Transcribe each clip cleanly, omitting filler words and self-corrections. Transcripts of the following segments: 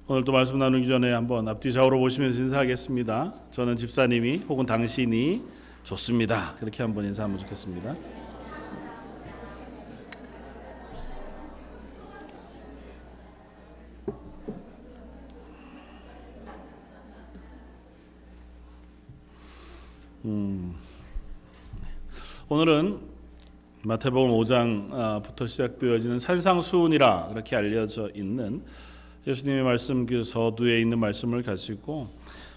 오늘 또 말씀 나누기 전에 한번 앞뒤 좌우로 보시면서 인사하겠습니다. 저는 집사님이 혹은 당신이 좋습니다. 그렇게 한번 인사하면 좋겠습니다. 오늘은 마태복음 5장부터 시작되어지는 산상수훈이라 그렇게 알려져 있는 예수님의 말씀, 그 서두에 있는 말씀을 가지고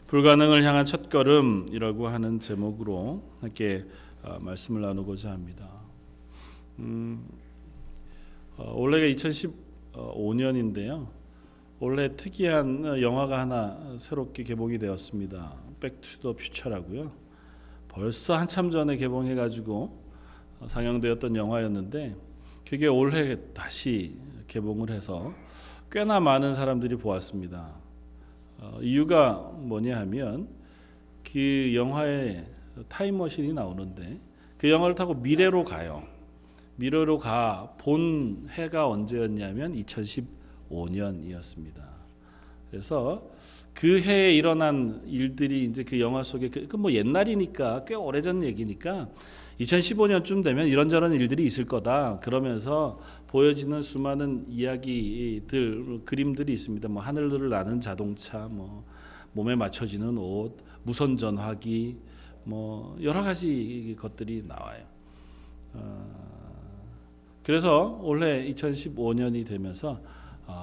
불가능을 향한 첫걸음이라고 하는 제목으로 함께 말씀을 나누고자 합니다. 올해가 2015년인데요. 올해 특이한 영화가 하나 새롭게 개봉이 되었습니다. 백투더 퓨처라고요. 벌써 한참 전에 개봉해가지고 상영되었던 영화였는데 그게 올해 다시 개봉을 해서 꽤나 많은 사람들이 보았습니다. 이유가 뭐냐 하면 그 영화에 타임머신이 나오는데 그 영화를 타고 미래로 가요. 미래로 본 해가 언제였냐면 2015년이었습니다. 그래서 그 해에 일어난 일들이 이제 그 영화 속에 뭐 옛날이니까 꽤 오래전 얘기니까 2015년쯤 되면 이런저런 일들이 있을 거다. 그러면서 보여지는 수많은 이야기들, 그림들이 있습니다. 뭐 하늘을 나는 자동차, 뭐 몸에 맞춰지는 옷, 무선 전화기, 뭐 여러 가지 것들이 나와요. 그래서 올해 2015년이 되면서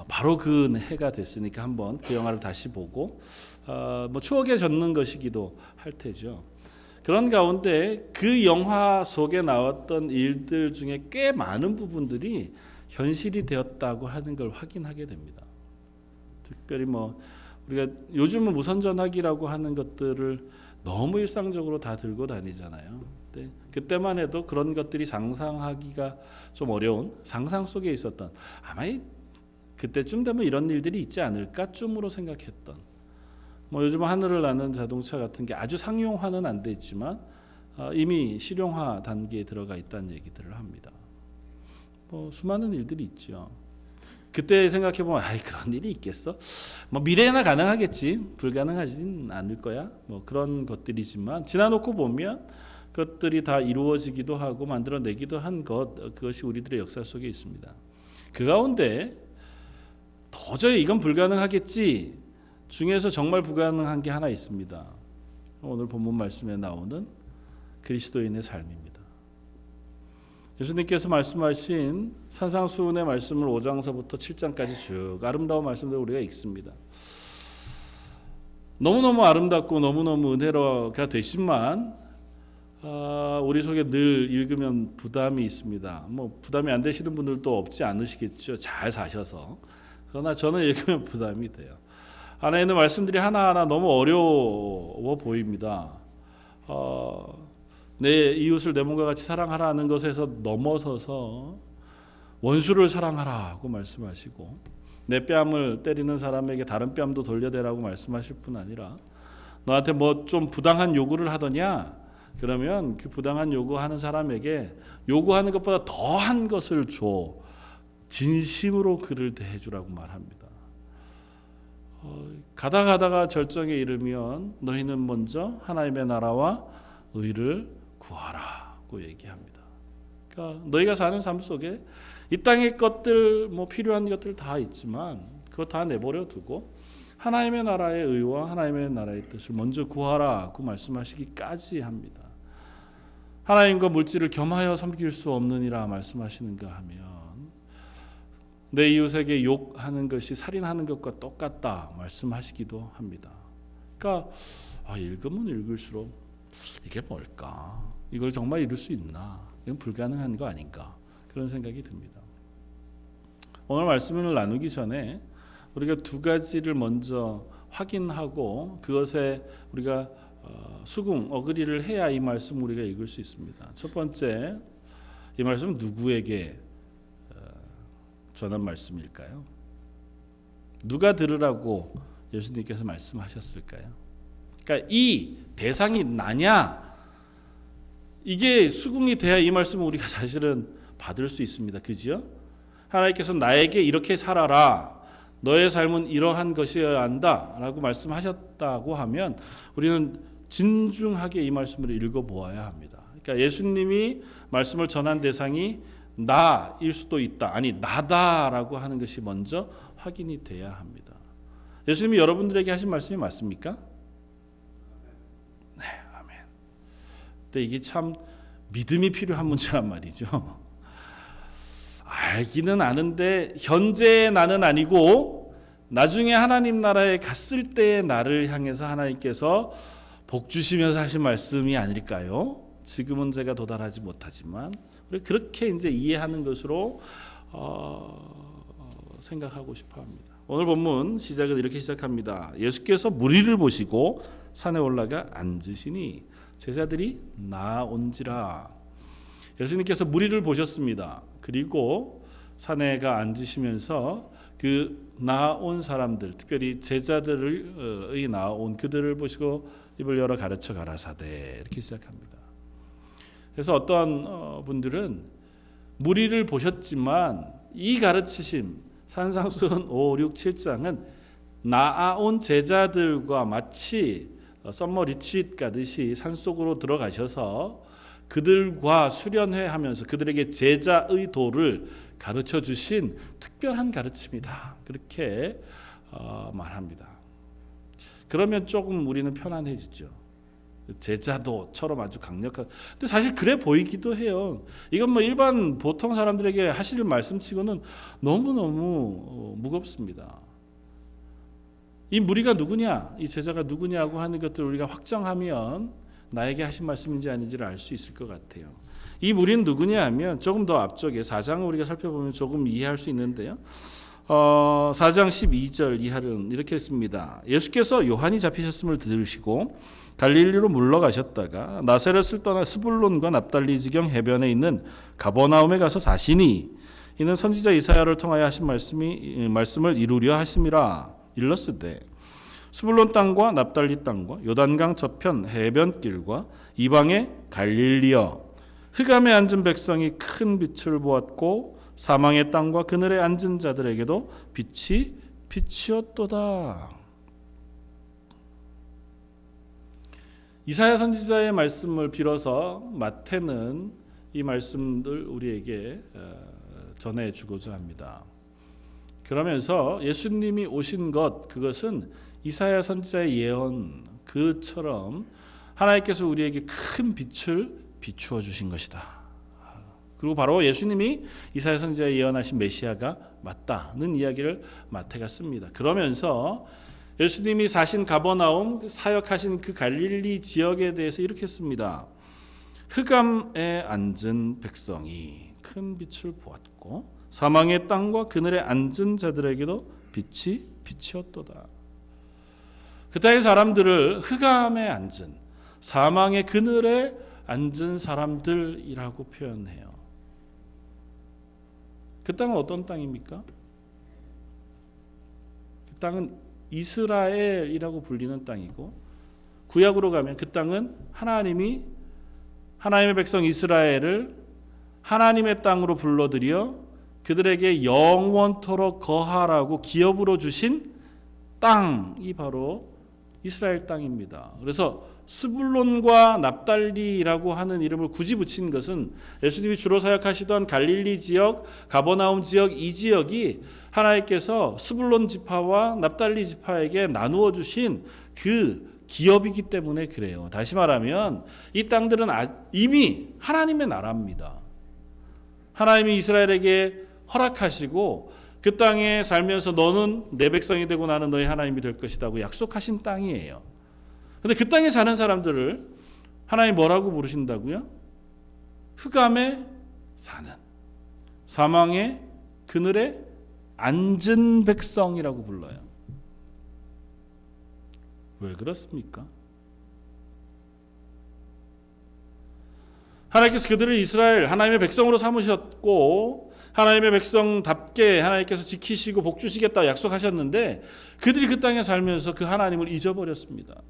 바로 그 해가 됐으니까 한번 그 영화를 다시 보고 뭐 추억에 젖는 것이기도 할 테죠. 그런 가운데 그 영화 속에 나왔던 일들 중에 꽤 많은 부분들이 현실이 되었다고 하는 걸 확인하게 됩니다. 특별히 뭐 우리가 요즘은 무선 전화기라고 하는 것들을 너무 일상적으로 다 들고 다니잖아요. 근데 그때만 해도 그런 것들이 상상하기가 좀 어려운 상상 속에 있었던, 아마 그때쯤 되면 이런 일들이 있지 않을까쯤으로 생각했던, 뭐 요즘 하늘을 나는 자동차 같은 게 아주 상용화는 안 돼 있지만 이미 실용화 단계에 들어가 있다는 얘기들을 합니다. 뭐 수많은 일들이 있죠. 그때 생각해 보면 그런 일이 있겠어? 뭐 미래에나 가능하겠지, 불가능하진 않을 거야. 뭐 그런 것들이지만 지나놓고 보면 그것들이 다 이루어지기도 하고 만들어내기도 한 그것이 우리들의 역사 속에 있습니다. 그 가운데 도저히 이건 불가능하겠지 중에서 정말 불가능한 게 하나 있습니다. 오늘 본문 말씀에 나오는 그리스도인의 삶입니다. 예수님께서 말씀하신 산상수훈의 말씀을 5장서부터 7장까지 쭉 아름다운 말씀들을 우리가 읽습니다. 너무너무 아름답고 너무너무 은혜로가 되지만 우리 속에 늘 읽으면 부담이 있습니다. 뭐 부담이 안 되시는 분들도 없지 않으시겠죠. 잘 사셔서. 그러나 저는 읽으면 부담이 돼요. 안에 있는 말씀들이 하나하나 너무 어려워 보입니다. 내 이웃을 내 몸과 같이 사랑하라는 것에서 넘어서서 원수를 사랑하라고 말씀하시고, 내 뺨을 때리는 사람에게 다른 뺨도 돌려대라고 말씀하실 뿐 아니라 너한테 뭐 좀 부당한 요구를 하더냐? 그러면 그 부당한 요구하는 사람에게 요구하는 것보다 더한 것을 줘. 진심으로 그를 대해주라고 말합니다. 가다가 절정에 이르면 너희는 먼저 하나님의 나라와 의를 구하라고 얘기합니다. 그러니까 너희가 사는 삶 속에 이 땅의 것들, 뭐 필요한 것들 다 있지만 그거 다 내버려 두고 하나님의 나라의 의와 하나님의 나라의 뜻을 먼저 구하라고 말씀하시기까지 합니다. 하나님과 물질을 겸하여 섬길 수 없느니라 말씀하시는가 하면 내 이웃에게 욕하는 것이 살인하는 것과 똑같다 말씀하시기도 합니다. 그러니까 읽으면 읽을수록 이게 뭘까? 이걸 정말 이룰 수 있나? 이건 불가능한 거 아닌가? 그런 생각이 듭니다. 오늘 말씀을 나누기 전에 우리가 두 가지를 먼저 확인하고 그것에 우리가 어그리를 해야 이 말씀 우리가 읽을 수 있습니다. 첫 번째, 이 말씀은 누구에게 전한 말씀일까요? 누가 들으라고 예수님께서 말씀하셨을까요? 그러니까 이 대상이 나냐? 이게 수긍이 돼야 이 말씀을 우리가 사실은 받을 수 있습니다. 그죠? 하나님께서 나에게 이렇게 살아라. 너의 삶은 이러한 것이어야 한다라고 말씀하셨다고 하면 우리는 진중하게 이 말씀을 읽어보아야 합니다. 그러니까 예수님이 말씀을 전한 대상이 나일 수도 있다. 아니 나다라고 하는 것이 먼저 확인이 돼야 합니다. 예수님이 여러분들에게 하신 말씀이 맞습니까? 네, 아멘. 근데 이게 참 믿음이 필요한 문제란 말이죠. 알기는 아는데 현재의 나는 아니고 나중에 하나님 나라에 갔을 때의 나를 향해서 하나님께서 복 주시면서 하신 말씀이 아닐까요? 지금은 제가 도달하지 못하지만 그렇게 이제 이해하는 것으로 생각하고 싶어합니다. 오늘 본문 시작은 이렇게 시작합니다. 예수께서 무리를 보시고 산에 올라가 앉으시니 제자들이 나온지라. 예수님께서 무리를 보셨습니다. 그리고 산에가 앉으시면서 그 나온 사람들, 특별히 제자들의 나온 그들을 보시고 입을 열어 가르쳐 가라사대 이렇게 시작합니다. 그래서 어떤 분들은 무리를 보셨지만 이 가르치심 산상수훈 5, 6, 7장은 나아온 제자들과 마치 썸머 리트릿 가듯이 산속으로 들어가셔서 그들과 수련회하면서 그들에게 제자의 도를 가르쳐 주신 특별한 가르침이다. 그렇게 말합니다. 그러면 조금 우리는 편안해지죠. 제자도처럼 아주 강력한. 근데 사실 그래 보이기도 해요. 이건 뭐 일반 보통 사람들에게 하실 말씀치고는 너무너무 무겁습니다. 이 무리가 누구냐, 이 제자가 누구냐고 하는 것들을 우리가 확정하면 나에게 하신 말씀인지 아닌지를 알 수 있을 것 같아요. 이 무리는 누구냐 하면 조금 더 앞쪽에 4장을 우리가 살펴보면 조금 이해할 수 있는데요. 4장 12절 이하는 이렇게 했습니다. 예수께서 요한이 잡히셨음을 들으시고 갈릴리로 물러가셨다가 나사렛을 떠나 스불론과 납달리 지경 해변에 있는 가버나움에 가서 사시니 이는 선지자 이사야를 통하여 하신 말씀을 이루려 하심이라. 일렀으되 스불론 땅과 납달리 땅과 요단강 저편 해변길과 이방의 갈릴리여 흑암에 앉은 백성이 큰 빛을 보았고 사망의 땅과 그늘에 앉은 자들에게도 빛이 빛이었도다. 이사야 선지자의 말씀을 빌어서 마태는 이 말씀들 우리에게 전해주고자 합니다. 그러면서 예수님이 오신 것, 그것은 이사야 선지자의 예언 그처럼 하나님께서 우리에게 큰 빛을 비추어 주신 것이다. 그리고 바로 예수님이 이사야 선지자의 예언하신 메시아가 맞다는 이야기를 마태가 씁니다. 그러면서 예수님이 사신 가버나움, 사역하신 그 갈릴리 지역에 대해서 이렇게 씁니다. 흑암에 앉은 백성이 큰 빛을 보았고 사망의 땅과 그늘에 앉은 자들에게도 빛이 빛이었도다. 그 땅의 사람들을 흑암에 앉은 사망의 그늘에 앉은 사람들이라고 표현해요. 그 땅은 어떤 땅입니까? 그 땅은 이스라엘이라고 불리는 땅이고 구약으로 가면 그 땅은 하나님의 백성 이스라엘을 하나님의 땅으로 불러들여 그들에게 영원토록 거하라고 기업으로 주신 땅이 바로 이스라엘 땅입니다. 그래서 스불론과 납달리라고 하는 이름을 굳이 붙인 것은 예수님이 주로 사역하시던 갈릴리 지역, 가버나움 지역 이 지역이 하나님께서 스불론 지파와 납달리 지파에게 나누어 주신 그 기업이기 때문에 그래요. 다시 말하면 이 땅들은 이미 하나님의 나라입니다. 하나님이 이스라엘에게 허락하시고 그 땅에 살면서 너는 내 백성이 되고 나는 너의 하나님이 될 것이라고 약속하신 땅이에요. 근데 그 땅에 사는 사람들을 하나님 뭐라고 부르신다고요? 흑암에 사는, 사망의 그늘에 앉은 백성이라고 불러요. 왜 그렇습니까? 하나님께서 그들을 이스라엘 하나님의 백성으로 삼으셨고 하나님의 백성답게 하나님께서 지키시고 복 주시겠다 약속하셨는데 그들이 그 땅에 살면서 그 하나님을 잊어버렸습니다.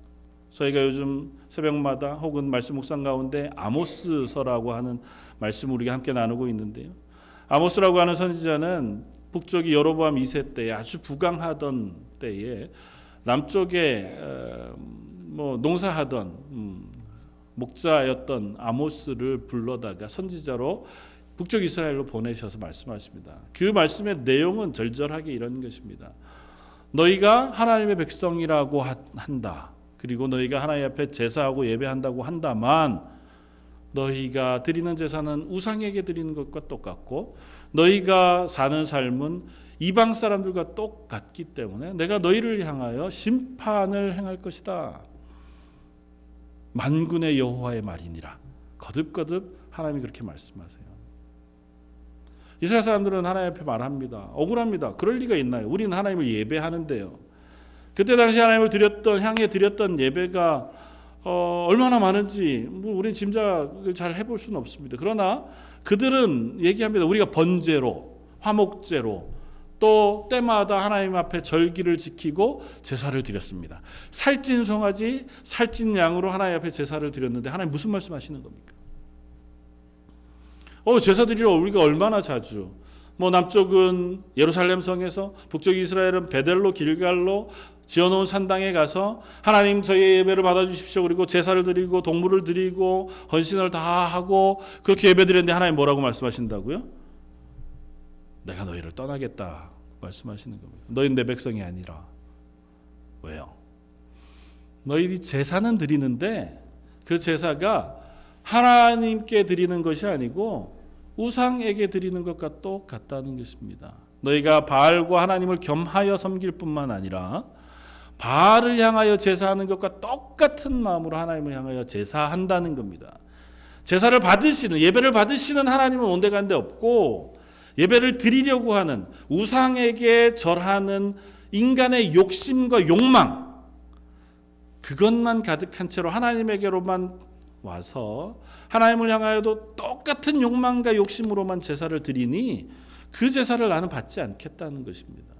저희가 요즘 새벽마다 혹은 말씀 묵상 가운데 아모스서라고 하는 말씀을 우리가 함께 나누고 있는데요. 아모스라고 하는 선지자는 북쪽이 여로보암 2세 때에 아주 부강하던 때에 남쪽에 농사하던 목자였던 아모스를 불러다가 선지자로 북쪽 이스라엘로 보내셔서 말씀하십니다. 그 말씀의 내용은 절절하게 이런 것입니다. 너희가 하나님의 백성이라고 한다. 그리고 너희가 하나님 앞에 제사하고 예배한다고 한다만 너희가 드리는 제사는 우상에게 드리는 것과 똑같고 너희가 사는 삶은 이방 사람들과 똑같기 때문에 내가 너희를 향하여 심판을 행할 것이다. 만군의 여호와의 말이니라. 거듭거듭 하나님이 그렇게 말씀하세요. 이스라엘 사람들은 하나님 앞에 말합니다. 억울합니다. 그럴 리가 있나요? 우리는 하나님을 예배하는데요. 그때 당시 하나님을 향해 드렸던 예배가 얼마나 많은지 우리는 짐작을 잘 해볼 수는 없습니다. 그러나 그들은 얘기합니다. 우리가 번제로, 화목제로 또 때마다 하나님 앞에 절기를 지키고 제사를 드렸습니다. 살찐 송아지, 살찐 양으로 하나님 앞에 제사를 드렸는데 하나님 무슨 말씀하시는 겁니까? 제사 드리러 우리가 얼마나 자주 남쪽은 예루살렘 성에서 북쪽 이스라엘은 베델로 길갈로 지어놓은 산당에 가서 하나님 저희의 예배를 받아주십시오. 그리고 제사를 드리고 동물을 드리고 헌신을 다 하고 그렇게 예배 드렸는데 하나님 뭐라고 말씀하신다고요? 내가 너희를 떠나겠다 말씀하시는 겁니다. 너희는 내 백성이 아니라. 왜요? 너희들이 제사는 드리는데 그 제사가 하나님께 드리는 것이 아니고 우상에게 드리는 것과 똑같다는 것입니다. 너희가 바알과 하나님을 겸하여 섬길 뿐만 아니라 바알을 향하여 제사하는 것과 똑같은 마음으로 하나님을 향하여 제사한다는 겁니다. 제사를 받으시는, 예배를 받으시는 하나님은 온데간데 없고 예배를 드리려고 하는 우상에게 절하는 인간의 욕심과 욕망, 그것만 가득한 채로 하나님에게로만 와서 하나님을 향하여도 똑같은 욕망과 욕심으로만 제사를 드리니 그 제사를 나는 받지 않겠다는 것입니다.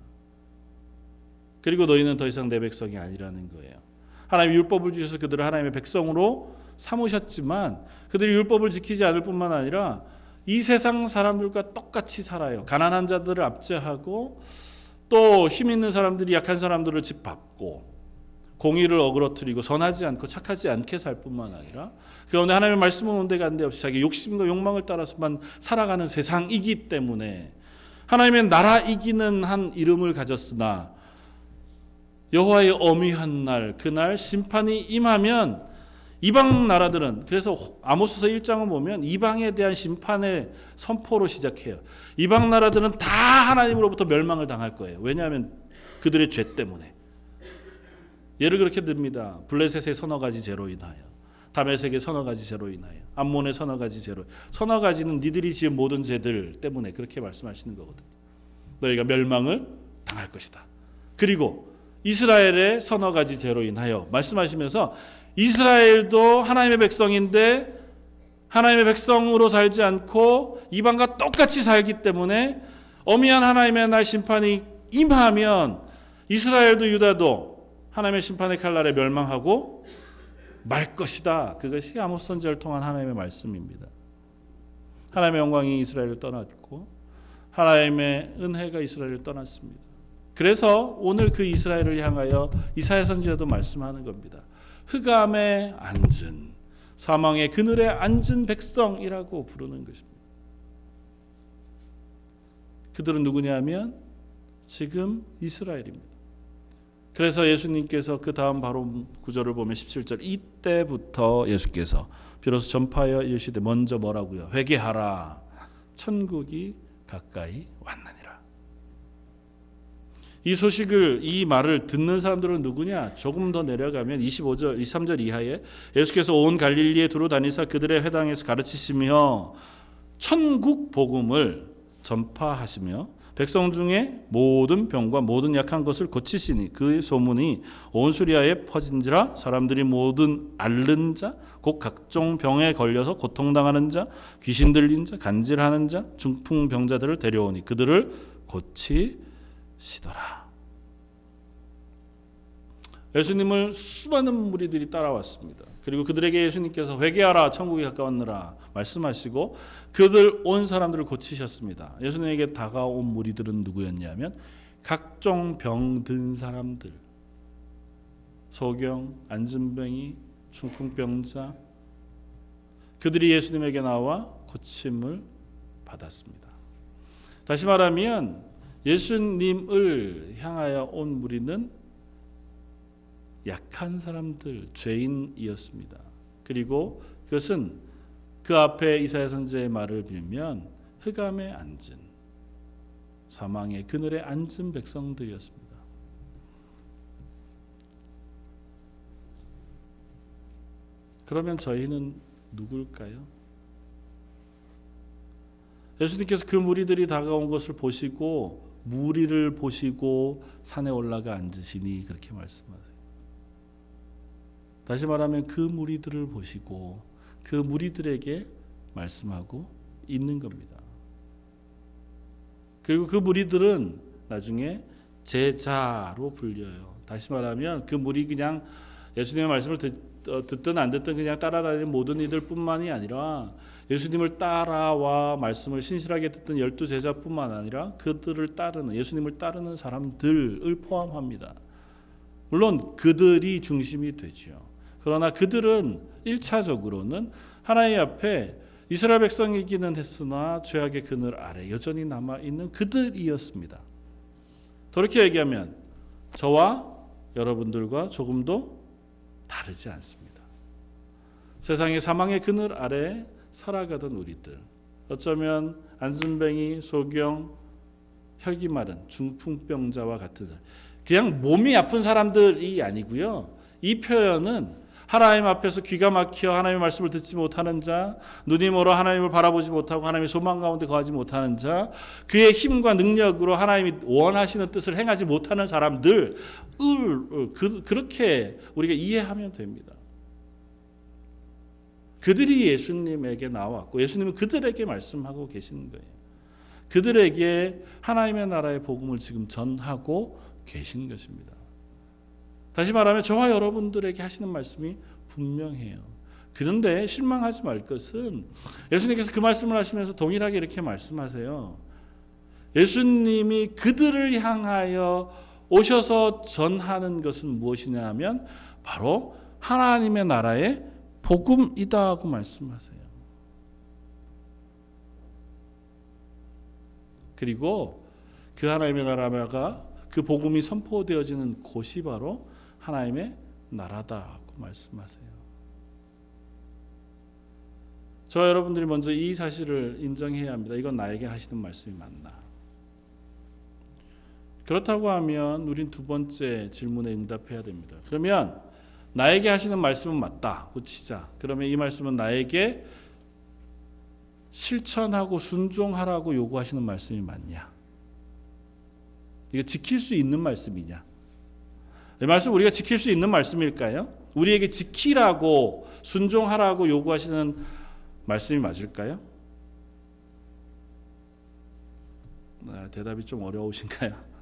그리고 너희는 더 이상 내 백성이 아니라는 거예요. 하나님 율법을 주셔서 그들을 하나님의 백성으로 삼으셨지만 그들이 율법을 지키지 않을 뿐만 아니라 이 세상 사람들과 똑같이 살아요. 가난한 자들을 압제하고 또 힘 있는 사람들이 약한 사람들을 짓밟고 공의를 어그러뜨리고 선하지 않고 착하지 않게 살 뿐만 아니라 그 가운데 하나님의 말씀은 온데간데 없이 자기 욕심과 욕망을 따라서만 살아가는 세상이기 때문에 하나님의 나라 이기는 한 이름을 가졌으나 여호와의 어미한 날, 그날 심판이 임하면 이방 나라들은, 그래서 아모스서 1장을 보면 이방에 대한 심판의 선포로 시작해요. 이방 나라들은 다 하나님으로부터 멸망을 당할 거예요. 왜냐하면 그들의 죄 때문에. 예를 그렇게 듭니다. 블레셋의 서너 가지 죄로 인하여, 다메섹의 서너 가지 죄로 인하여, 암몬의 서너 가지 죄로, 서너 가지는 니들이 지은 모든 죄들 때문에 그렇게 말씀하시는 거거든요. 너희가 멸망을 당할 것이다. 그리고 이스라엘의 서너 가지 죄로 인하여 말씀하시면서 이스라엘도 하나님의 백성인데 하나님의 백성으로 살지 않고 이방과 똑같이 살기 때문에 어미한 하나님의 날 심판이 임하면 이스라엘도 유다도 하나님의 심판의 칼날에 멸망하고 말 것이다. 그것이 아모스 선지자를 통한 하나님의 말씀입니다. 하나님의 영광이 이스라엘을 떠났고 하나님의 은혜가 이스라엘을 떠났습니다. 그래서 오늘 그 이스라엘을 향하여 이사야 선지자도 말씀하는 겁니다. 흑암에 앉은, 사망의 그늘에 앉은 백성이라고 부르는 것입니다. 그들은 누구냐면 지금 이스라엘입니다. 그래서 예수님께서 그 다음 바로 구절을 보면 17절, 이때부터 예수께서 비로소 전파하여 이르시되 먼저 뭐라고요? 회개하라, 천국이 가까이 왔느니라. 이 소식을, 이 말을 듣는 사람들은 누구냐? 조금 더 내려가면 25절, 23절 이하에 예수께서 온 갈릴리에 두루 다니사 그들의 회당에서 가르치시며 천국 복음을 전파하시며 백성 중에 모든 병과 모든 약한 것을 고치시니 그 소문이 온 수리아에 퍼진지라. 사람들이 모든 앓는 자, 곧 각종 병에 걸려서 고통당하는 자, 귀신 들린 자, 간질하는 자, 중풍병자들을 데려오니 그들을 고치시더라. 예수님을 수많은 무리들이 따라왔습니다. 그리고 그들에게 예수님께서 회개하라 천국이 가까웠느라 말씀하시고 그들 온 사람들을 고치셨습니다. 예수님에게 다가온 무리들은 누구였냐면 각종 병든 사람들, 소경, 안진뱅이, 중풍병자, 그들이 예수님에게 나와 고침을 받았습니다. 다시 말하면 예수님을 향하여 온 무리는 약한 사람들, 죄인이었습니다. 그리고 그것은 그 앞에 이사야 선지자의 말을 빌면 흑암에 앉은, 사망의 그늘에 앉은 백성들이었습니다. 그러면 저희는 누굴까요? 예수님께서 그 무리들이 다가온 것을 보시고 무리를 보시고 산에 올라가 앉으시니 그렇게 말씀하세요. 다시 말하면 그 무리들을 보시고 그 무리들에게 말씀하고 있는 겁니다. 그리고 그 무리들은 나중에 제자로 불려요. 다시 말하면 그 무리 그냥 예수님의 말씀을 듣든 안 듣든 그냥 따라다니는 모든 이들 뿐만이 아니라 예수님을 따라와 말씀을 신실하게 듣던 12제자뿐만 아니라 그들을 따르는, 예수님을 따르는 사람들을 포함합니다. 물론 그들이 중심이 되죠. 그러나 그들은 1차적으로는 하나님 앞에 이스라엘 백성이기는 했으나 죄악의 그늘 아래 여전히 남아있는 그들이었습니다. 그렇게 얘기하면 저와 여러분들과 조금도 다르지 않습니다. 세상의 사망의 그늘 아래 살아가던 우리들, 어쩌면 안진뱅이, 소경, 혈기 마른 중풍병자와 같은 그냥 몸이 아픈 사람들이 아니고요. 이 표현은 하나님 앞에서 귀가 막혀 하나님의 말씀을 듣지 못하는 자, 눈이 멀어 하나님을 바라보지 못하고 하나님의 소망 가운데 거하지 못하는 자, 그의 힘과 능력으로 하나님이 원하시는 뜻을 행하지 못하는 사람들, 그렇게 우리가 이해하면 됩니다. 그들이 예수님에게 나왔고 예수님은 그들에게 말씀하고 계시는 거예요. 그들에게 하나님의 나라의 복음을 지금 전하고 계신 것입니다. 다시 말하면 저와 여러분들에게 하시는 말씀이 분명해요. 그런데 실망하지 말 것은 예수님께서 그 말씀을 하시면서 동일하게 이렇게 말씀하세요. 예수님이 그들을 향하여 오셔서 전하는 것은 무엇이냐 하면 바로 하나님의 나라의 복음이다 하고 말씀하세요. 그리고 그 하나님의 나라가 그 복음이 선포되어지는 곳이 바로 하나님의 나라다고 말씀하세요. 저와 여러분들이 먼저 이 사실을 인정해야 합니다. 이건 나에게 하시는 말씀이 맞나? 그렇다고 하면 우린 두 번째 질문에 응답해야 됩니다. 그러면 나에게 하시는 말씀은 맞다. 고치자. 그러면 이 말씀은 나에게 실천하고 순종하라고 요구하시는 말씀이 맞냐? 이거 지킬 수 있는 말씀이냐? 이 말씀 우리가 지킬 수 있는 말씀일까요? 우리에게 지키라고 순종하라고 요구하시는 말씀이 맞을까요? 대답이 좀 어려우신가요?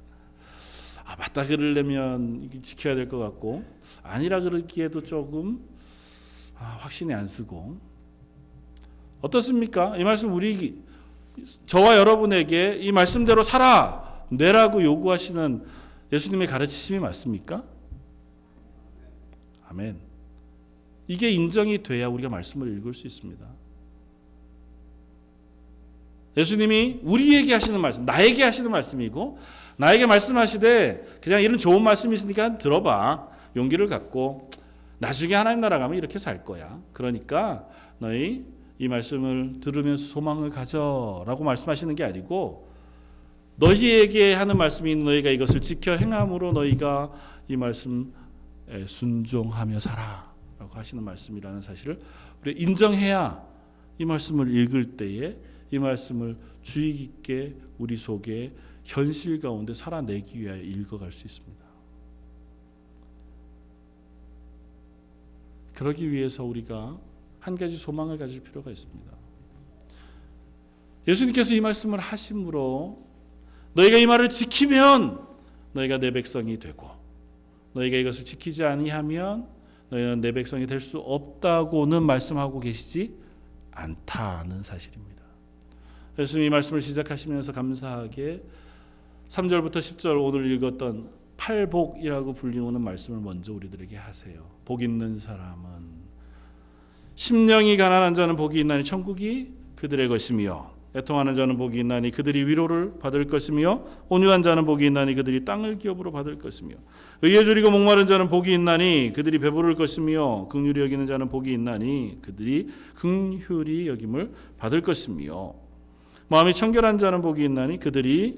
맞다 그러려면 지켜야 될 것 같고 아니라 그러기에도 조금 확신이 안 쓰고 어떻습니까? 이 말씀 저와 여러분에게 이 말씀대로 살아 내라고 요구하시는 예수님의 가르치심이 맞습니까? 아멘. 이게 인정이 돼야 우리가 말씀을 읽을 수 있습니다. 예수님이 우리에게 하시는 말씀, 나에게 하시는 말씀이고 나에게 말씀하시되 그냥 이런 좋은 말씀이 있으니까 들어봐. 용기를 갖고 나중에 하나님 나라 가면 이렇게 살 거야. 그러니까 너희 이 말씀을 들으면서 소망을 가져라고 말씀하시는 게 아니고 너희에게 하는 말씀이 너희가 이것을 지켜 행함으로 너희가 이 말씀에 순종하며 살아라고 하시는 말씀이라는 사실을 우리가 인정해야 이 말씀을 읽을 때에 이 말씀을 주의 깊게 우리 속에 현실 가운데 살아내기 위하여 읽어갈 수 있습니다. 그러기 위해서 우리가 한 가지 소망을 가질 필요가 있습니다. 예수님께서 이 말씀을 하심으로 너희가 이 말을 지키면 너희가 내 백성이 되고 너희가 이것을 지키지 아니하면 너희는 내 백성이 될 수 없다고는 말씀하고 계시지 않다는 사실입니다. 예수님이 이 말씀을 시작하시면서 감사하게 3절부터 10절 오늘 읽었던 팔복이라고 불리우는 말씀을 먼저 우리들에게 하세요. 복 있는 사람은 심령이 가난한 자는 복이 있나니 천국이 그들의 것이며 애통하는 자는 복이 있나니 그들이 위로를 받을 것이며 온유한 자는 복이 있나니 그들이 땅을 기업으로 받을 것이며 의에 줄이고 목마른 자는 복이 있나니 그들이 배부를 것이며 긍휼히 여기는 자는 복이 있나니 그들이 긍휼히 여김을 받을 것이며 마음이 청결한 자는 복이 있나니 그들이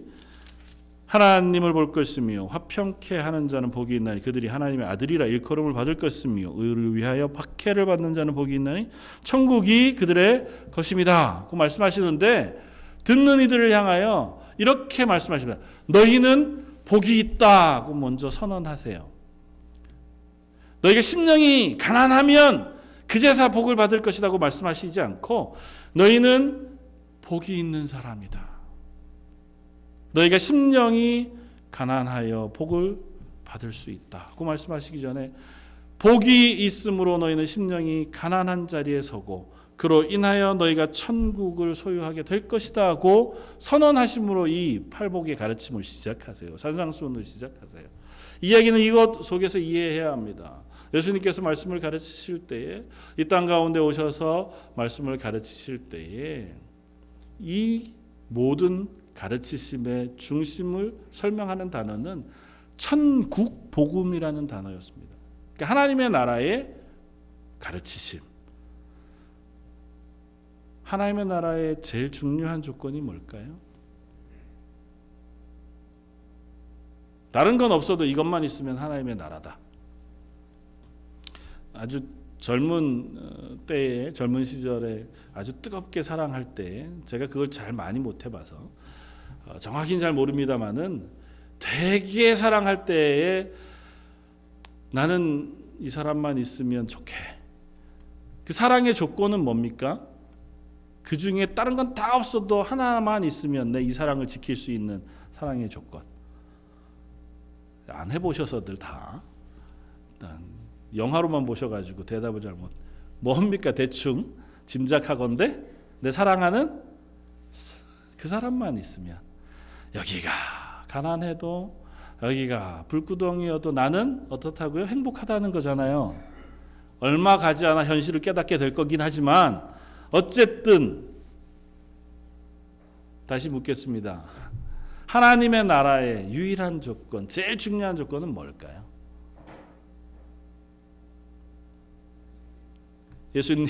하나님을 볼 것이며 화평케 하는 자는 복이 있나니 그들이 하나님의 아들이라 일컬음을 받을 것이며 의를 위하여 박해를 받는 자는 복이 있나니 천국이 그들의 것입니다. 그 말씀하시는데 듣는 이들을 향하여 이렇게 말씀하십니다. 너희는 복이 있다고 먼저 선언하세요. 너희가 심령이 가난하면 그제서 복을 받을 것이라고 말씀하시지 않고 너희는 복이 있는 사람이다. 너희가 심령이 가난하여 복을 받을 수 있다. 그 말씀하시기 전에 복이 있으므로 너희는 심령이 가난한 자리에 서고 그로 인하여 너희가 천국을 소유하게 될 것이다 하고 선언하심으로 이 팔복의 가르침을 시작하세요. 산상수훈을 시작하세요. 이야기는 이것 속에서 이해해야 합니다. 예수님께서 말씀을 가르치실 때에 이 땅 가운데 오셔서 말씀을 가르치실 때에 이 모든 가르치심의 중심을 설명하는 단어는 천국복음이라는 단어였습니다. 그러니까 하나님의 나라의 가르치심. 하나님의 나라의 제일 중요한 조건이 뭘까요? 다른 건 없어도 이것만 있으면 하나님의 나라다. 아주 젊은 때에 젊은 시절에 아주 뜨겁게 사랑할 때 제가 그걸 잘 많이 못 해봐서 정확히는 잘 모릅니다만은 되게 사랑할 때에 나는 이 사람만 있으면 좋게. 그 사랑의 조건은 뭡니까? 그 중에 다른 건 다 없어도 하나만 있으면 내 이 사랑을 지킬 수 있는 사랑의 조건. 안 해보셔서들 다 일단 영화로만 보셔가지고 대답을 잘못. 뭡니까? 대충 짐작하건대 내 사랑하는 그 사람만 있으면 여기가 가난해도 여기가 불구덩이여도 나는 어떻다고요? 행복하다는 거잖아요. 얼마 가지 않아 현실을 깨닫게 될 거긴 하지만 어쨌든 다시 묻겠습니다. 하나님의 나라의 유일한 조건, 제일 중요한 조건은 뭘까요? 예수님,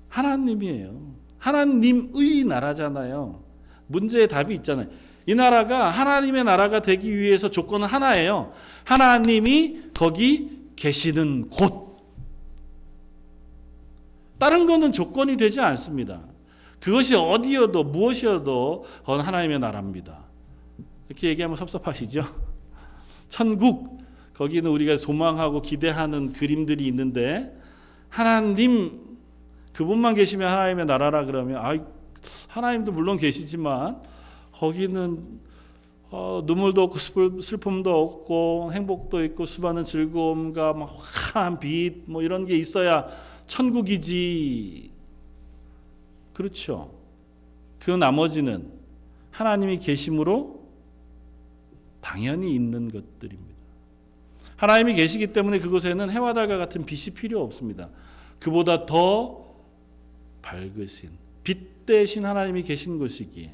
하나님이에요. 하나님의 나라잖아요. 문제의 답이 있잖아요. 이 나라가 하나님의 나라가 되기 위해서 조건은 하나예요. 하나님이 거기 계시는 곳. 다른 거는 조건이 되지 않습니다. 그것이 어디여도 무엇이어도 그건 하나님의 나라입니다. 이렇게 얘기하면 섭섭하시죠? 천국, 거기는 우리가 소망하고 기대하는 그림들이 있는데 하나님, 그분만 계시면 하나님의 나라라 그러면 하나님도 물론 계시지만 거기는 눈물도 없고 슬픔도 없고 행복도 있고 수많은 즐거움과 막 화한 빛 뭐 이런 게 있어야 천국이지. 그렇죠. 그 나머지는 하나님이 계심으로 당연히 있는 것들입니다. 하나님이 계시기 때문에 그곳에는 해와 달과 같은 빛이 필요 없습니다. 그보다 더 밝으신 빛 대신 하나님이 계신 곳이기에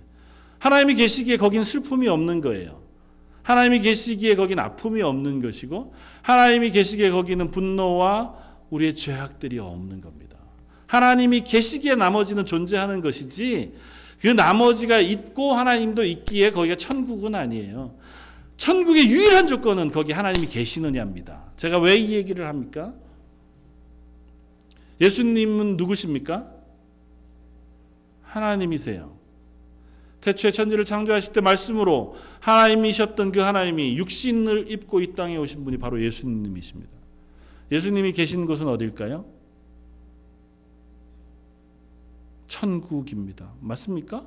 하나님이 계시기에 거긴 슬픔이 없는 거예요. 하나님이 계시기에 거긴 아픔이 없는 것이고 하나님이 계시기에 거기는 분노와 우리의 죄악들이 없는 겁니다. 하나님이 계시기에 나머지는 존재하는 것이지 그 나머지가 있고 하나님도 있기에 거기가 천국은 아니에요. 천국의 유일한 조건은 거기 하나님이 계시느냐입니다. 제가 왜 이 얘기를 합니까? 예수님은 누구십니까? 하나님이세요. 태초에 천지를 창조하실 때 말씀으로 하나님이셨던 그 하나님이 육신을 입고 이 땅에 오신 분이 바로 예수님이십니다. 예수님이 계신 곳은 어딜까요? 천국입니다. 맞습니까?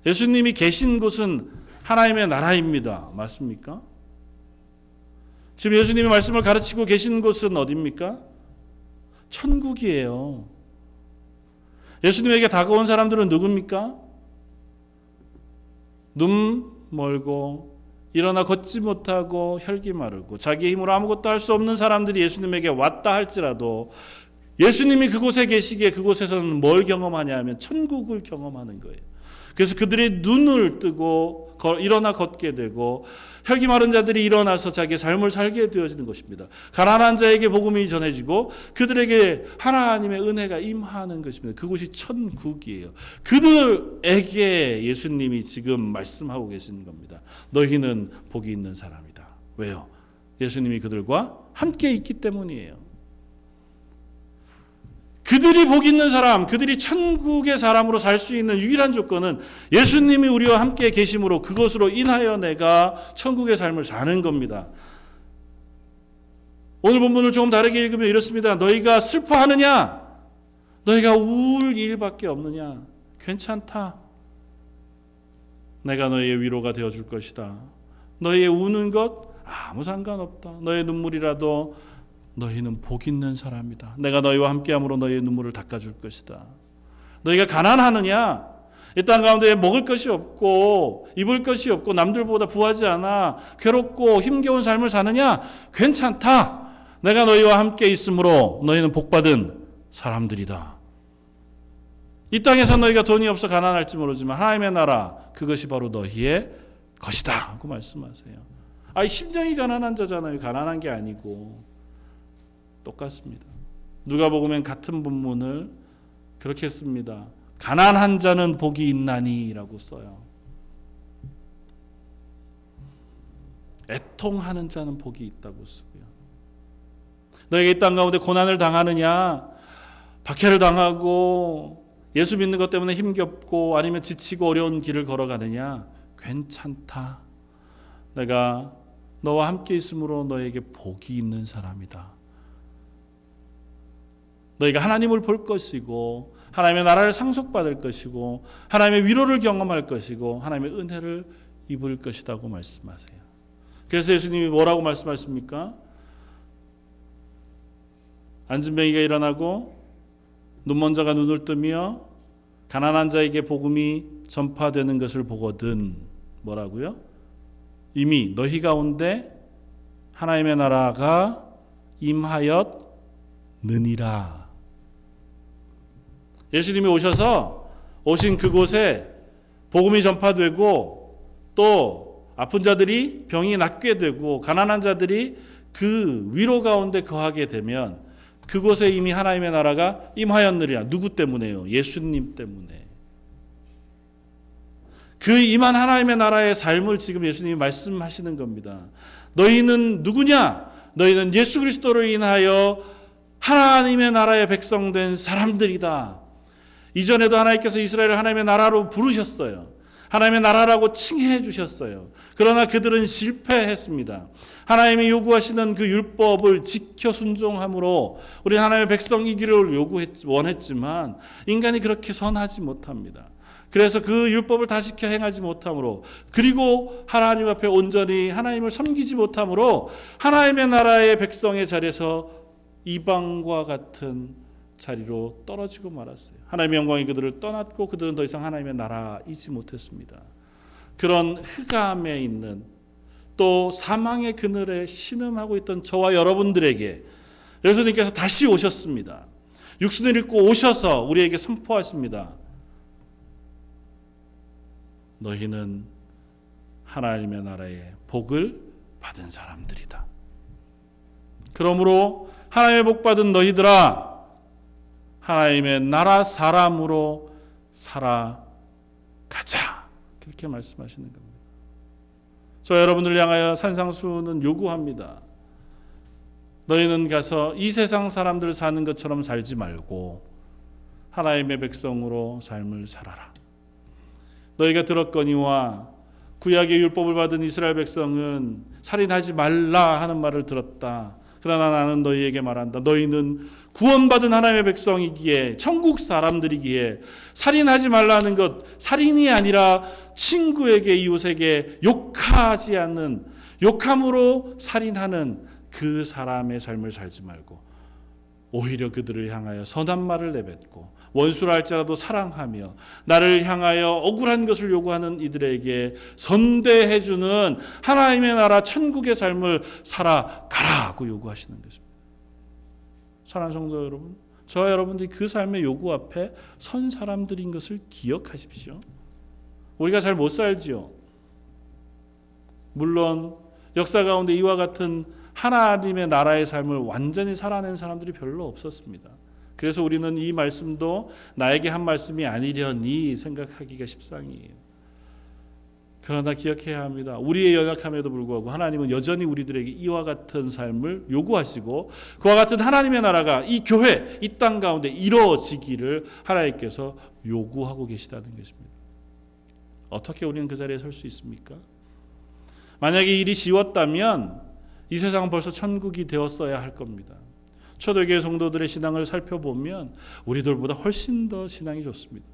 예수님이 계신 곳은 하나님의 나라입니다. 맞습니까? 지금 예수님이 말씀을 가르치고 계신 곳은 어디입니까? 천국이에요. 예수님에게 다가온 사람들은 누굽니까? 눈 멀고 일어나 걷지 못하고 혈기 마르고 자기 힘으로 아무것도 할 수 없는 사람들이 예수님에게 왔다 할지라도 예수님이 그곳에 계시기에 그곳에서는 뭘 경험하냐 하면 천국을 경험하는 거예요. 그래서 그들의 눈을 뜨고 일어나 걷게 되고 혈기 마른 자들이 일어나서 자기의 삶을 살게 되어지는 것입니다. 가난한 자에게 복음이 전해지고 그들에게 하나님의 은혜가 임하는 것입니다. 그곳이 천국이에요. 그들에게 예수님이 지금 말씀하고 계시는 겁니다. 너희는 복이 있는 사람이다. 왜요? 예수님이 그들과 함께 있기 때문이에요. 그들이 복 있는 사람, 그들이 천국의 사람으로 살 수 있는 유일한 조건은 예수님이 우리와 함께 계심으로 그것으로 인하여 내가 천국의 삶을 사는 겁니다. 오늘 본문을 조금 다르게 읽으면 이렇습니다. 너희가 슬퍼하느냐? 너희가 울 일밖에 없느냐? 괜찮다. 내가 너희의 위로가 되어줄 것이다. 너희의 우는 것 아무 상관없다. 너의 눈물이라도 너희는 복 있는 사람이다. 내가 너희와 함께함으로 너희의 눈물을 닦아줄 것이다. 너희가 가난하느냐? 이 땅 가운데 먹을 것이 없고 입을 것이 없고 남들보다 부하지 않아 괴롭고 힘겨운 삶을 사느냐? 괜찮다. 내가 너희와 함께 있으므로 너희는 복받은 사람들이다. 이 땅에서 너희가 돈이 없어 가난할지 모르지만 하나님의 나라 그것이 바로 너희의 것이다 하고 말씀하세요. 심령이 가난한 자잖아요. 가난한 게 아니고 똑같습니다. 누가복음엔 같은 본문을 그렇게 씁니다. 가난한 자는 복이 있나니라고 써요. 애통하는 자는 복이 있다고 쓰고요. 너희가 이 땅 가운데 고난을 당하느냐, 박해를 당하고 예수 믿는 것 때문에 힘겹고 아니면 지치고 어려운 길을 걸어가느냐, 괜찮다. 내가 너와 함께 있으므로 너에게 복이 있는 사람이다. 너희가 하나님을 볼 것이고 하나님의 나라를 상속받을 것이고 하나님의 위로를 경험할 것이고 하나님의 은혜를 입을 것이라고 말씀하세요. 그래서 예수님이 뭐라고 말씀하십니까? 안진뱅이가 일어나고 눈먼 자가 눈을 뜨며 가난한 자에게 복음이 전파되는 것을 보거든 뭐라고요? 이미 너희 가운데 하나님의 나라가 임하였느니라. 예수님이 오신 그곳에 복음이 전파되고 또 아픈 자들이 병이 낫게 되고 가난한 자들이 그 위로 가운데 거하게 되면 그곳에 이미 하나님의 나라가 임하였느니라. 누구 때문에요? 예수님 때문에. 그 임한 하나님의 나라의 삶을 지금 예수님이 말씀하시는 겁니다. 너희는 누구냐? 너희는 예수 그리스도로 인하여 하나님의 나라의 백성된 사람들이다. 이전에도 하나님께서 이스라엘을 하나님의 나라로 부르셨어요. 하나님의 나라라고 칭해 주셨어요. 그러나 그들은 실패했습니다. 하나님이 요구하시는 그 율법을 지켜 순종함으로 우리 하나님의 백성이기를 원했지만 인간이 그렇게 선하지 못합니다. 그래서 그 율법을 다 지켜 행하지 못함으로 그리고 하나님 앞에 온전히 하나님을 섬기지 못함으로 하나님의 나라의 백성의 자리에서 이방과 같은 자리로 떨어지고 말았어요. 하나님의 영광이 그들을 떠났고 그들은 더 이상 하나님의 나라이지 못했습니다. 그런 흑암에 있는 또 사망의 그늘에 신음하고 있던 저와 여러분들에게 예수님께서 다시 오셨습니다. 육신을 입고 오셔서 우리에게 선포하십니다. 너희는 하나님의 나라의 복을 받은 사람들이다. 그러므로 하나님의 복 받은 너희들아 하나님의 나라 사람으로 살아가자. 그렇게 말씀하시는 겁니다. 저 여러분들 향하여 산상수는 요구합니다. 너희는 가서 이 세상 사람들 사는 것처럼 살지 말고 하나님의 백성으로 삶을 살아라. 너희가 들었거니와 구약의 율법을 받은 이스라엘 백성은 살인하지 말라 하는 말을 들었다. 그러나 나는 너희에게 말한다. 너희는 구원받은 하나님의 백성이기에, 천국 사람들이기에 살인하지 말라는 것, 살인이 아니라 친구에게, 이웃에게 욕하지 않는, 욕함으로 살인하는 그 사람의 삶을 살지 말고 오히려 그들을 향하여 선한 말을 내뱉고 원수라 할지라도 사랑하며 나를 향하여 억울한 것을 요구하는 이들에게 선대해주는 하나님의 나라 천국의 삶을 살아가라고 요구하시는 것입니다. 사랑하는 성도 여러분, 저와 여러분들이 그 삶의 요구 앞에 선 사람들인 것을 기억하십시오. 우리가 잘 못 살지요. 물론 역사 가운데 이와 같은 하나님의 나라의 삶을 완전히 살아낸 사람들이 별로 없었습니다. 그래서 우리는 이 말씀도 나에게 한 말씀이 아니려니 생각하기가 십상이에요. 그러나 기억해야 합니다. 우리의 연약함에도 불구하고 하나님은 여전히 우리들에게 이와 같은 삶을 요구하시고 그와 같은 하나님의 나라가 이 교회, 이 땅 가운데 이루어지기를 하나님께서 요구하고 계시다는 것입니다. 어떻게 우리는 그 자리에 설 수 있습니까? 만약에 일이 쉬웠다면 이 세상은 벌써 천국이 되었어야 할 겁니다. 초대교회 성도들의 신앙을 살펴보면 우리들보다 훨씬 더 신앙이 좋습니다.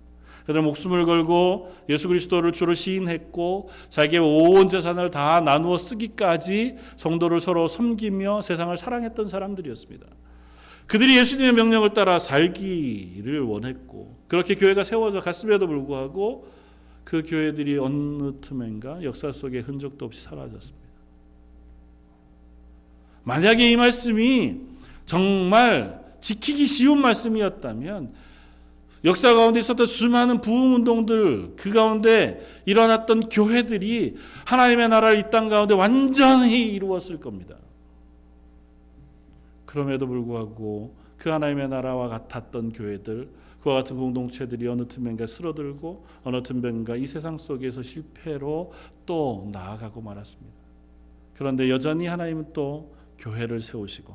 그들 목숨을 걸고 예수 그리스도를 주로 시인했고 자기의 온 재산을 다 나누어 쓰기까지 성도를 서로 섬기며 세상을 사랑했던 사람들이었습니다. 그들이 예수님의 명령을 따라 살기를 원했고 그렇게 교회가 세워져 갔음에도 불구하고 그 교회들이 어느 틈엔가 역사 속에 흔적도 없이 사라졌습니다. 만약에 이 말씀이 정말 지키기 쉬운 말씀이었다면 역사 가운데 있었던 수많은 부흥운동들, 그 가운데 일어났던 교회들이 하나님의 나라를 이 땅 가운데 완전히 이루었을 겁니다. 그럼에도 불구하고 그 하나님의 나라와 같았던 교회들, 그와 같은 공동체들이 어느 틈엔가 쓰러들고 어느 틈엔가 이 세상 속에서 실패로 또 나아가고 말았습니다. 그런데 여전히 하나님은 또 교회를 세우시고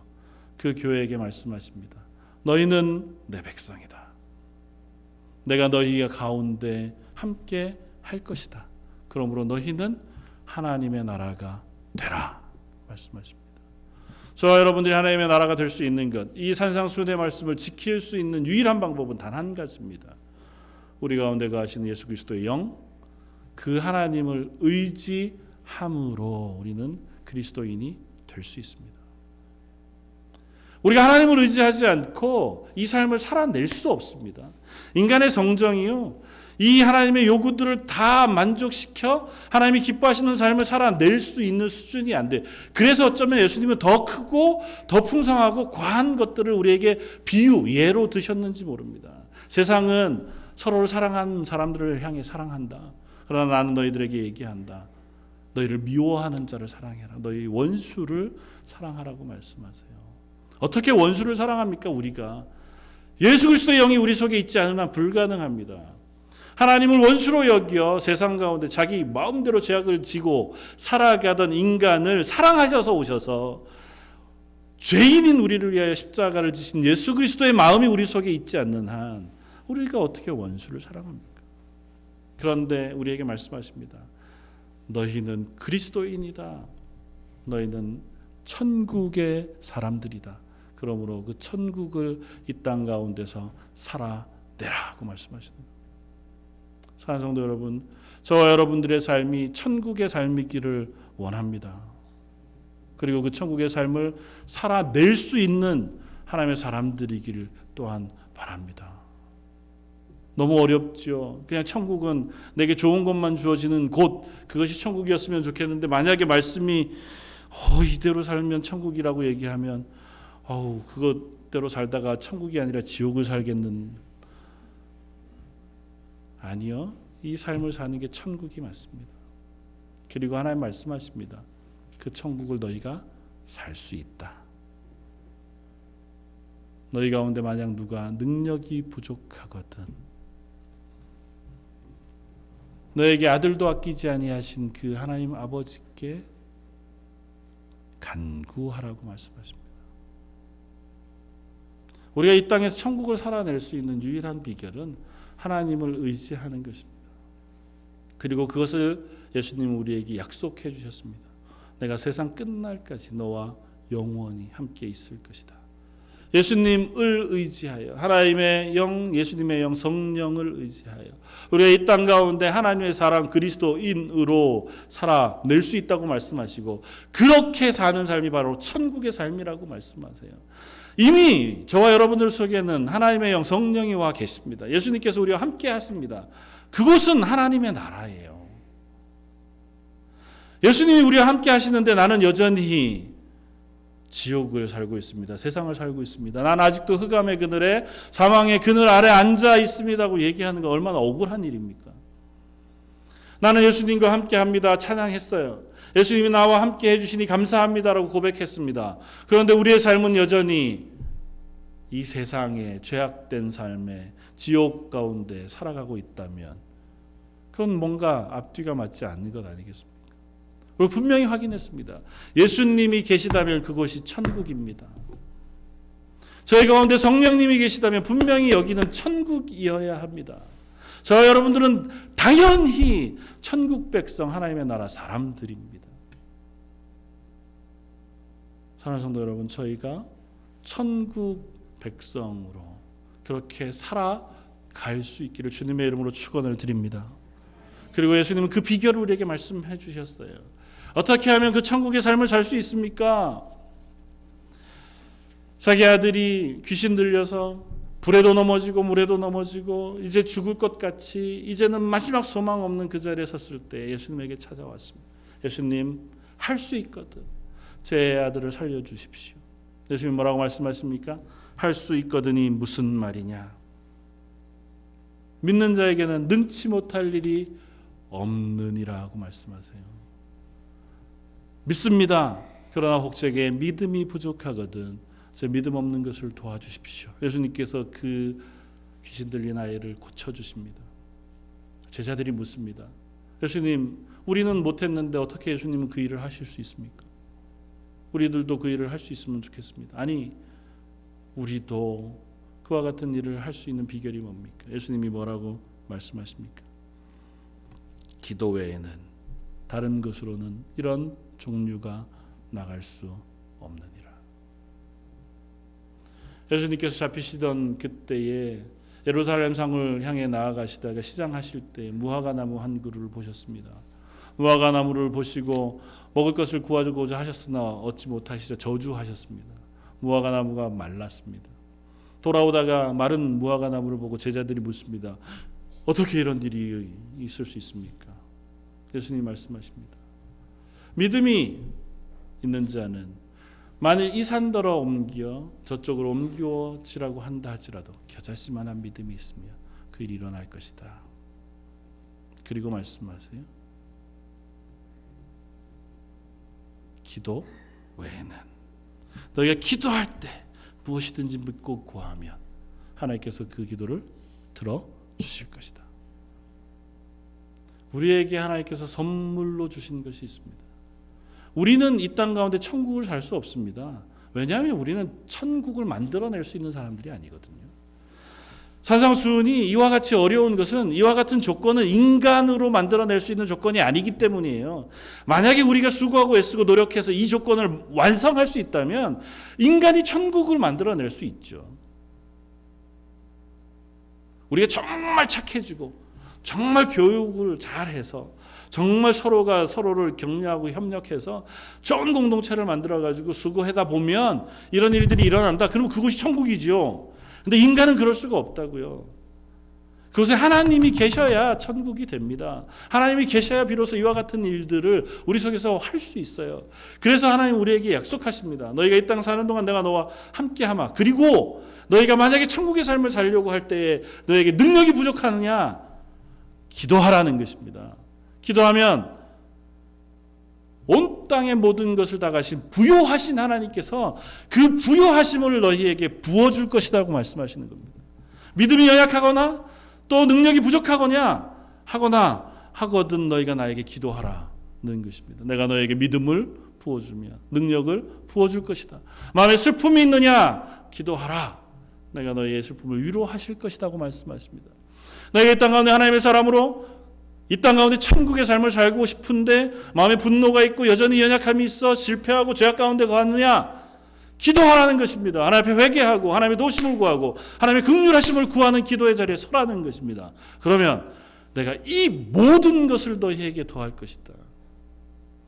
그 교회에게 말씀하십니다. 너희는 내 백성이다. 내가 너희가 가운데 함께 할 것이다. 그러므로 너희는 하나님의 나라가 되라 말씀하십니다. 저와 여러분들이 하나님의 나라가 될 수 있는 것, 이 산상수훈의 말씀을 지킬 수 있는 유일한 방법은 단 한 가지입니다. 우리 가운데 거하시는 예수 그리스도의 영, 그 하나님을 의지함으로 우리는 그리스도인이 될 수 있습니다. 우리가 하나님을 의지하지 않고 이 삶을 살아낼 수 없습니다. 인간의 성정이요, 이 하나님의 요구들을 다 만족시켜 하나님이 기뻐하시는 삶을 살아낼 수 있는 수준이 안 돼. 그래서 어쩌면 예수님은 더 크고 더 풍성하고 과한 것들을 우리에게 예로 드셨는지 모릅니다. 세상은 서로를 사랑하는 사람들을 향해 사랑한다. 그러나 나는 너희들에게 얘기한다. 너희를 미워하는 자를 사랑해라. 너희 원수를 사랑하라고 말씀하세요. 어떻게 원수를 사랑합니까? 우리가 예수 그리스도의 영이 우리 속에 있지 않으면 불가능합니다. 하나님을 원수로 여겨 세상 가운데 자기 마음대로 죄악을 지고 살아가던 인간을 사랑하셔서 오셔서 죄인인 우리를 위하여 십자가를 지신 예수 그리스도의 마음이 우리 속에 있지 않는 한 우리가 어떻게 원수를 사랑합니까? 그런데 우리에게 말씀하십니다. 너희는 그리스도인이다. 너희는 천국의 사람들이다. 그러므로 그 천국을 이 땅 가운데서 살아내라고 말씀하시는 겁니다. 사랑하는 성도 여러분, 저와 여러분들의 삶이 천국의 삶이기를 원합니다. 그리고 그 천국의 삶을 살아낼 수 있는 하나님의 사람들이기를 또한 바랍니다. 너무 어렵죠. 그냥 천국은 내게 좋은 것만 주어지는 곳, 그것이 천국이었으면 좋겠는데 만약에 말씀이 이대로 살면 천국이라고 얘기하면 그것대로 살다가 천국이 아니라 지옥을 살겠는. 아니요. 이 삶을 사는 게 천국이 맞습니다. 그리고 하나님 말씀하십니다. 그 천국을 너희가 살 수 있다. 너희 가운데 만약 누가 능력이 부족하거든 너에게 아들도 아끼지 아니하신 그 하나님 아버지께 간구하라고 말씀하십니다. 우리가 이 땅에서 천국을 살아낼 수 있는 유일한 비결은 하나님을 의지하는 것입니다. 그리고 그것을 예수님은 우리에게 약속해 주셨습니다. 내가 세상 끝날까지 너와 영원히 함께 있을 것이다. 예수님을 의지하여, 하나님의 영, 예수님의 영, 성령을 의지하여 우리가 이 땅 가운데 하나님의 사람 그리스도인으로 살아낼 수 있다고 말씀하시고, 그렇게 사는 삶이 바로 천국의 삶이라고 말씀하세요. 이미 저와 여러분들 속에는 하나님의 영, 성령이 와 계십니다. 예수님께서 우리와 함께 하십니다. 그곳은 하나님의 나라예요. 예수님이 우리와 함께 하시는데 나는 여전히 지옥을 살고 있습니다. 세상을 살고 있습니다. 난 아직도 흑암의 그늘에, 사망의 그늘 아래 앉아 있습니다고 얘기하는 거 얼마나 억울한 일입니까? 나는 예수님과 함께 합니다. 찬양했어요. 예수님이 나와 함께 해주시니 감사합니다라고 고백했습니다. 그런데 우리의 삶은 여전히 이 세상의 죄악된 삶에 지옥 가운데 살아가고 있다면 그건 뭔가 앞뒤가 맞지 않는 것 아니겠습니까? 그리고 분명히 확인했습니다. 예수님이 계시다면 그곳이 천국입니다. 저희 가운데 성령님이 계시다면 분명히 여기는 천국이어야 합니다. 저와 여러분들은 당연히 천국 백성, 하나님의 나라 사람들입니다. 사랑하는 성도 여러분, 저희가 천국 백성으로 그렇게 살아갈 수 있기를 주님의 이름으로 축원을 드립니다. 그리고 예수님은 그 비결을 우리에게 말씀해 주셨어요. 어떻게 하면 그 천국의 삶을 살 수 있습니까? 자기 아들이 귀신 들려서 불에도 넘어지고 물에도 넘어지고 이제 죽을 것 같이 이제는 마지막 소망 없는 그 자리에 섰을 때 예수님에게 찾아왔습니다. 예수님, 할 수 있거든. 제 아들을 살려주십시오. 예수님 뭐라고 말씀하십니까? 할 수 있거든이 무슨 말이냐? 믿는 자에게는 능치 못할 일이 없느니라고 말씀하세요. 믿습니다. 그러나 혹 제게 믿음이 부족하거든 제 믿음 없는 것을 도와주십시오. 예수님께서 그 귀신 들린 아이를 고쳐주십니다. 제자들이 묻습니다. 예수님, 우리는 못했는데 어떻게 예수님은 그 일을 하실 수 있습니까? 우리들도 그 일을 할 수 있으면 좋겠습니다. 아니, 우리도 그와 같은 일을 할 수 있는 비결이 뭡니까? 예수님이 뭐라고 말씀하십니까? 기도 외에는 다른 것으로는 이런 종류가 나갈 수 없느니라. 예수님께서 잡히시던 그때에 예루살렘 성을 향해 나아가시다가 시장하실 때 무화과나무 한 그루를 보셨습니다. 무화과나무를 보시고 먹을 것을 구하고자 하셨으나 얻지 못하시자 저주하셨습니다. 무화과나무가 말랐습니다. 돌아오다가 마른 무화과나무를 보고 제자들이 묻습니다. 어떻게 이런 일이 있을 수 있습니까? 예수님이 말씀하십니다. 믿음이 있는 자는 만일 이 산더러 옮겨 저쪽으로 옮겨지라고 한다 할지라도 겨자씨만한 믿음이 있으면 그 일이 일어날 것이다. 그리고 말씀하세요. 기도 외에는 너희가 기도할 때 무엇이든지 믿고 구하면 하나님께서 그 기도를 들어주실 것이다. 우리에게 하나님께서 선물로 주신 것이 있습니다. 우리는 이 땅 가운데 천국을 살 수 없습니다. 왜냐하면 우리는 천국을 만들어낼 수 있는 사람들이 아니거든요. 산상수훈이 이와 같이 어려운 것은 이와 같은 조건은 인간으로 만들어낼 수 있는 조건이 아니기 때문이에요. 만약에 우리가 수고하고 애쓰고 노력해서 이 조건을 완성할 수 있다면 인간이 천국을 만들어낼 수 있죠. 우리가 정말 착해지고 정말 교육을 잘해서 정말 서로가 서로를 격려하고 협력해서 좋은 공동체를 만들어가지고 수고하다 보면 이런 일들이 일어난다. 그러면 그것이 천국이죠. 근데 인간은 그럴 수가 없다고요. 그것에 하나님이 계셔야 천국이 됩니다. 하나님이 계셔야 비로소 이와 같은 일들을 우리 속에서 할 수 있어요. 그래서 하나님 우리에게 약속하십니다. 너희가 이 땅 사는 동안 내가 너와 함께하마. 그리고 너희가 만약에 천국의 삶을 살려고 할 때에 너에게 능력이 부족하느냐? 기도하라는 것입니다. 기도하면 온 땅의 모든 것을 다 가신 부요하신 하나님께서 그 부요하심을 너희에게 부어줄 것이라고 말씀하시는 겁니다. 믿음이 연약하거나 또 능력이 부족하거나 하거든 너희가 나에게 기도하라는 것입니다. 내가 너에게 믿음을 부어주며 능력을 부어줄 것이다. 마음에 슬픔이 있느냐? 기도하라. 내가 너희의 슬픔을 위로하실 것이라고 말씀하십니다. 너희가 이 땅 가운데 하나님의 사람으로 이 땅 가운데 천국의 삶을 살고 싶은데 마음에 분노가 있고 여전히 연약함이 있어 실패하고 죄악 가운데 거하느냐? 기도하라는 것입니다. 하나님 앞에 회개하고 하나님의 도심을 구하고 하나님의 긍휼하심을 구하는 기도의 자리에 서라는 것입니다. 그러면 내가 이 모든 것을 너희에게 더할 것이다.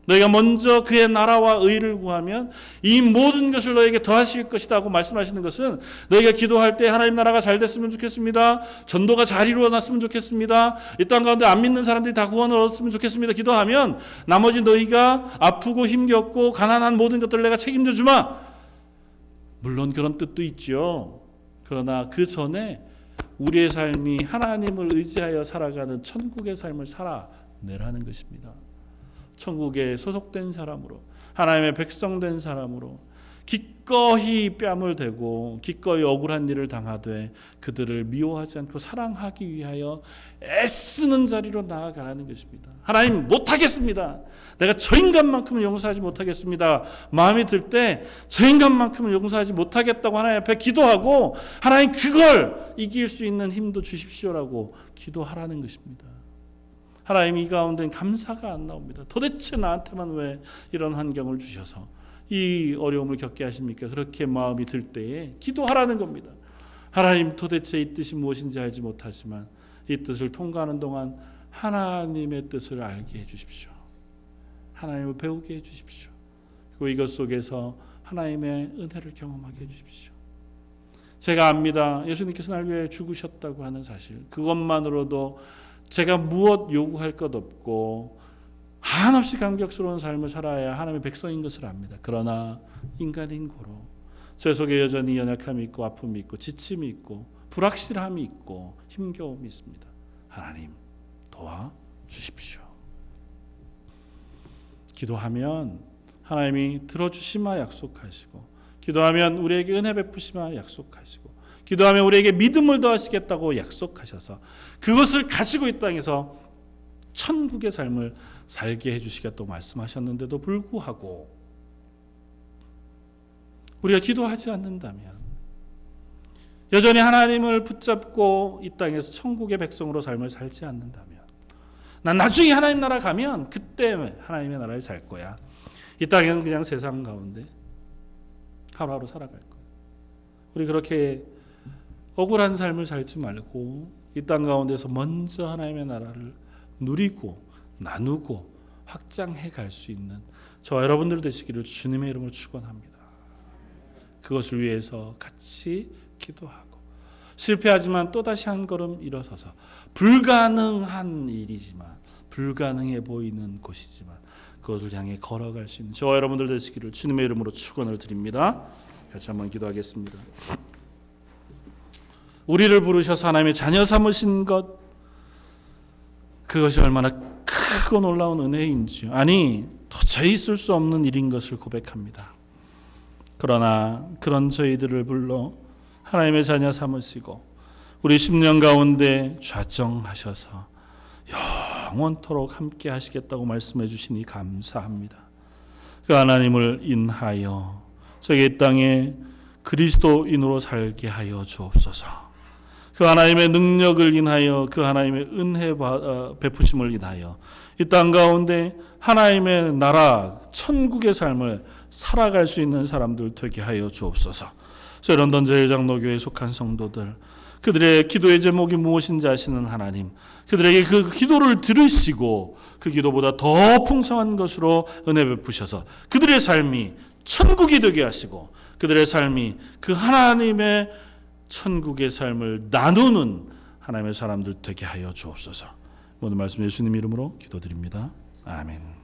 너희가 먼저 그의 나라와 의를 구하면 이 모든 것을 너희에게 더하실 것이다 하고 말씀하시는 것은 너희가 기도할 때 하나님 나라가 잘 됐으면 좋겠습니다. 전도가 잘 이루어졌으면 좋겠습니다. 이 땅 가운데 안 믿는 사람들이 다 구원을 얻었으면 좋겠습니다. 기도하면 나머지 너희가 아프고 힘겹고 가난한 모든 것들을 내가 책임져 주마. 물론 그런 뜻도 있죠. 그러나 그 전에 우리의 삶이 하나님을 의지하여 살아가는 천국의 삶을 살아내라는 것입니다. 천국에 소속된 사람으로 하나님의 백성된 사람으로 기꺼이 뺨을 대고 기꺼이 억울한 일을 당하되 그들을 미워하지 않고 사랑하기 위하여 애쓰는 자리로 나아가라는 것입니다. 하나님 못하겠습니다. 내가 저 인간만큼은 용서하지 못하겠습니다. 마음이 들 때 저 인간만큼은 용서하지 못하겠다고 하나님 앞에 기도하고 하나님 그걸 이길 수 있는 힘도 주십시오라고 기도하라는 것입니다. 하나님 이 가운데는 감사가 안 나옵니다. 도대체 나한테만 왜 이런 환경을 주셔서 이 어려움을 겪게 하십니까? 그렇게 마음이 들 때에 기도하라는 겁니다. 하나님 도대체 이 뜻이 무엇인지 알지 못하지만 이 뜻을 통과하는 동안 하나님의 뜻을 알게 해주십시오. 하나님을 배우게 해주십시오. 그리고 이것 속에서 하나님의 은혜를 경험하게 해주십시오. 제가 압니다. 예수님께서 날 위해 죽으셨다고 하는 사실, 그것만으로도 제가 무엇 요구할 것 없고 한없이 감격스러운 삶을 살아야 하나님의 백성인 것을 압니다. 그러나 인간인 고로 제 속에 여전히 연약함이 있고 아픔이 있고 지침이 있고 불확실함이 있고 힘겨움이 있습니다. 하나님 도와주십시오. 기도하면 하나님이 들어주시마 약속하시고, 기도하면 우리에게 은혜 베푸시마 약속하시고, 기도하면 우리에게 믿음을 더하시겠다고 약속하셔서 그것을 가지고 이 땅에서 천국의 삶을 살게 해주시겠다고 말씀하셨는데도 불구하고 우리가 기도하지 않는다면, 여전히 하나님을 붙잡고 이 땅에서 천국의 백성으로 삶을 살지 않는다면, 난 나중에 하나님 나라 가면 그때 하나님의 나라에 살 거야. 이 땅에는 그냥 세상 가운데 하루하루 살아갈 거야. 우리 그렇게 억울한 삶을 살지 말고 이 땅 가운데서 먼저 하나님의 나라를 누리고 나누고 확장해 갈 수 있는 저와 여러분들 되시기를 주님의 이름으로 축원합니다. 그것을 위해서 같이 기도하고, 실패하지만 또다시 한 걸음 일어서서 불가능한 일이지만, 불가능해 보이는 곳이지만 그것을 향해 걸어갈 수 있는 저와 여러분들 되시기를 주님의 이름으로 축원을 드립니다. 같이 한번 기도하겠습니다. 우리를 부르셔서 하나님의 자녀 삼으신 것, 그것이 얼마나 크고 놀라운 은혜인지, 아니 도저히 있을 수 없는 일인 것을 고백합니다. 그러나 그런 저희들을 불러 하나님의 자녀 삼으시고 우리 심령 가운데 좌정하셔서 영원토록 함께 하시겠다고 말씀해 주시니 감사합니다. 그 하나님을 인하여 저희 이 땅에 그리스도인으로 살게 하여 주옵소서. 그 하나님의 능력을 인하여, 그 하나님의 은혜 베푸심을 인하여 이 땅 가운데 하나님의 나라 천국의 삶을 살아갈 수 있는 사람들 되게 하여 주옵소서. 저희 런던 제일장로교회에 속한 성도들, 그들의 기도의 제목이 무엇인지 아시는 하나님, 그들에게 그 기도를 들으시고 그 기도보다 더 풍성한 것으로 은혜 베푸셔서 그들의 삶이 천국이 되게 하시고 그들의 삶이 그 하나님의 천국의 삶을 나누는 하나님의 사람들 되게 하여 주옵소서. 오늘 말씀 예수님 이름으로 기도드립니다. 아멘.